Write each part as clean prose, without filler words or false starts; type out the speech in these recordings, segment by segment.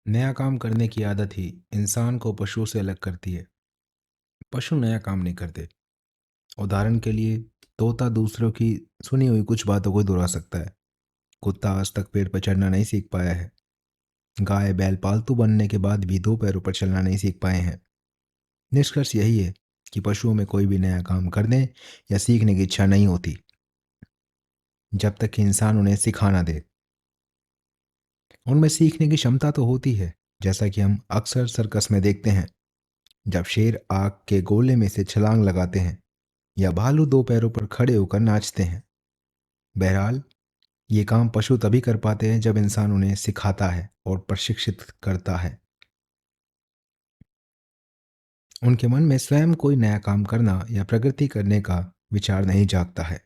नया काम करने की आदत ही इंसान को पशुओं से अलग करती है। पशु नया काम नहीं करते। उदाहरण के लिए, तोता दूसरों की सुनी हुई कुछ बातों को दोहरा सकता है। कुत्ता आज तक पेड़ पर चढ़ना नहीं सीख पाया है। गाय बैल पालतू बनने के बाद भी दो पैरों पर चलना नहीं सीख पाए हैं। निष्कर्ष यही है कि पशुओं में कोई भी नया काम करने या सीखने की इच्छा नहीं होती, जब तक कि इंसान उन्हें सिखाना दे। उनमें सीखने की क्षमता तो होती है, जैसा कि हम अक्सर सर्कस में देखते हैं, जब शेर आग के गोले में से छलांग लगाते हैं या भालू दो पैरों पर खड़े होकर नाचते हैं। बहरहाल, ये काम पशु तभी कर पाते हैं जब इंसान उन्हें सिखाता है और प्रशिक्षित करता है। उनके मन में स्वयं कोई नया काम करना या प्रगति करने का विचार नहीं जागता है।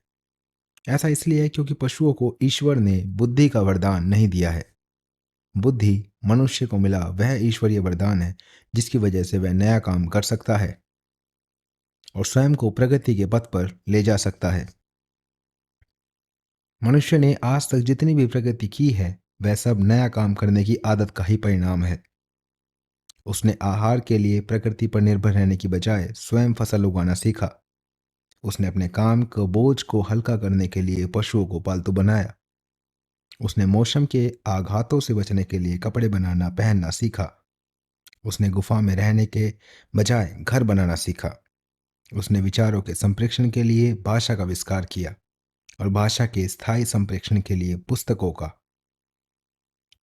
ऐसा इसलिए है क्योंकि पशुओं को ईश्वर ने बुद्धि का वरदान नहीं दिया है। बुद्धि मनुष्य को मिला वह ईश्वरीय वरदान है जिसकी वजह से वह नया काम कर सकता है और स्वयं को प्रगति के पथ पर ले जा सकता है। मनुष्य ने आज तक जितनी भी प्रगति की है, वह सब नया काम करने की आदत का ही परिणाम है। उसने आहार के लिए प्रकृति पर निर्भर रहने की बजाय स्वयं फसल उगाना सीखा। उसने अपने काम को बोझ को हल्का करने के लिए पशुओं को पालतू बनाया। उसने मौसम के आघातों से बचने के लिए कपड़े बनाना पहनना सीखा। उसने गुफा में रहने के बजाय घर बनाना सीखा। उसने विचारों के संप्रेषण के लिए भाषा का विस्तार किया और भाषा के स्थायी संप्रेषण के लिए पुस्तकों का।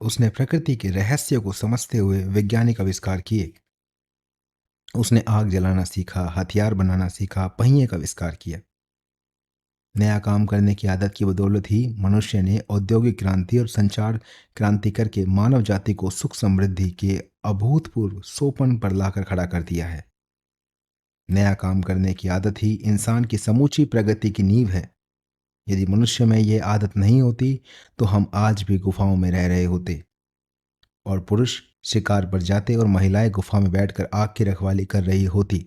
उसने प्रकृति के रहस्य को समझते हुए वैज्ञानिक आविष्कार किए। उसने आग जलाना सीखा, हथियार बनाना सीखा, पहिए का आविष्कार किया। नया काम करने की आदत की बदौलत ही मनुष्य ने औद्योगिक क्रांति और संचार क्रांति करके मानव जाति को सुख समृद्धि के अभूतपूर्व सोपन पर लाकर खड़ा कर दिया है। नया काम करने की आदत ही इंसान की समूची प्रगति की नींव है। यदि मनुष्य में ये आदत नहीं होती, तो हम आज भी गुफाओं में रह रहे होते और पुरुष शिकार पर जाते और महिलाएं गुफा में बैठकर आग की रखवाली कर रही होती।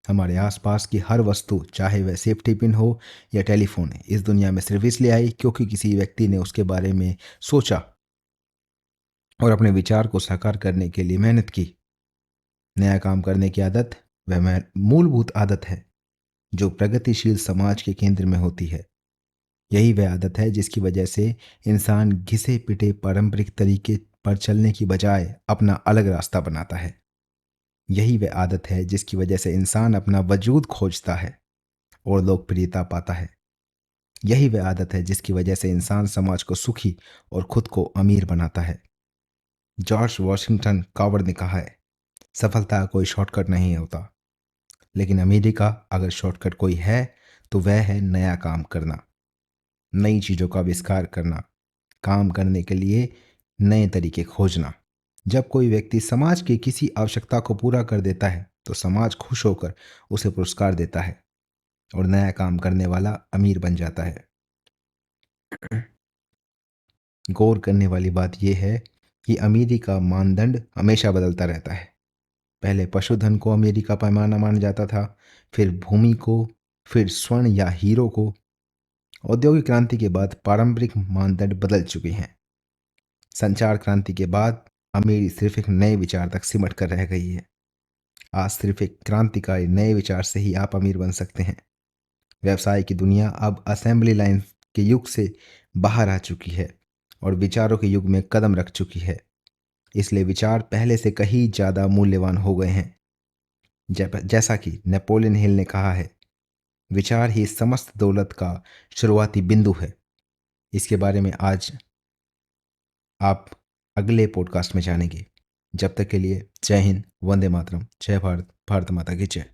हमारे आसपास की हर वस्तु, चाहे वह सेफ्टी पिन हो या टेलीफोन, इस दुनिया में सिर्फ इसलिए आई क्योंकि किसी व्यक्ति ने उसके बारे में सोचा और अपने विचार को साकार करने के लिए मेहनत की। नया काम करने की आदत वह मूलभूत आदत है जो प्रगतिशील समाज के केंद्र में होती है। यही वह आदत है जिसकी वजह से इंसान घिसे पिटे पारंपरिक तरीके पर चलने की बजाय अपना अलग रास्ता बनाता है। यही वह आदत है जिसकी वजह से इंसान अपना वजूद खोजता है और लोकप्रियता पाता है। यही वह आदत है जिसकी वजह से इंसान समाज को सुखी और खुद को अमीर बनाता है। जॉर्ज वॉशिंगटन कार्वर ने कहा है, सफलता का कोई शॉर्टकट नहीं होता, लेकिन अमीरी का अगर शॉर्टकट कोई है तो वह है नया काम करना, नई चीज़ों का आविष्कार करना, काम करने के लिए नए तरीके खोजना। जब कोई व्यक्ति समाज की किसी आवश्यकता को पूरा कर देता है, तो समाज खुश होकर उसे पुरस्कार देता है और नया काम करने वाला अमीर बन जाता है। गौर करने वाली बात यह है कि अमीरी का मानदंड हमेशा बदलता रहता है। पहले पशुधन को अमीरी का पैमाना माना जाता था, फिर भूमि को, फिर स्वर्ण या हीरो को। औद्योगिक क्रांति के बाद पारंपरिक मानदंड बदल चुके हैं। संचार क्रांति के बाद अमीरी सिर्फ एक नए विचार तक सिमट कर रह गई है। आज सिर्फ एक क्रांतिकारी नए विचार से ही आप अमीर बन सकते हैं। व्यवसाय की दुनिया अब असेंबली लाइन के युग से बाहर आ चुकी है और विचारों के युग में कदम रख चुकी है। इसलिए विचार पहले से कहीं ज़्यादा मूल्यवान हो गए हैं। जैसा कि नेपोलियन हिल ने कहा है, विचार ही समस्त दौलत का शुरुआती बिंदु है। इसके बारे में आज आप अगले पॉडकास्ट में जानेंगे। जब तक के लिए जय हिंद, वंदे मातरम, जय भारत, भारत माता की जय।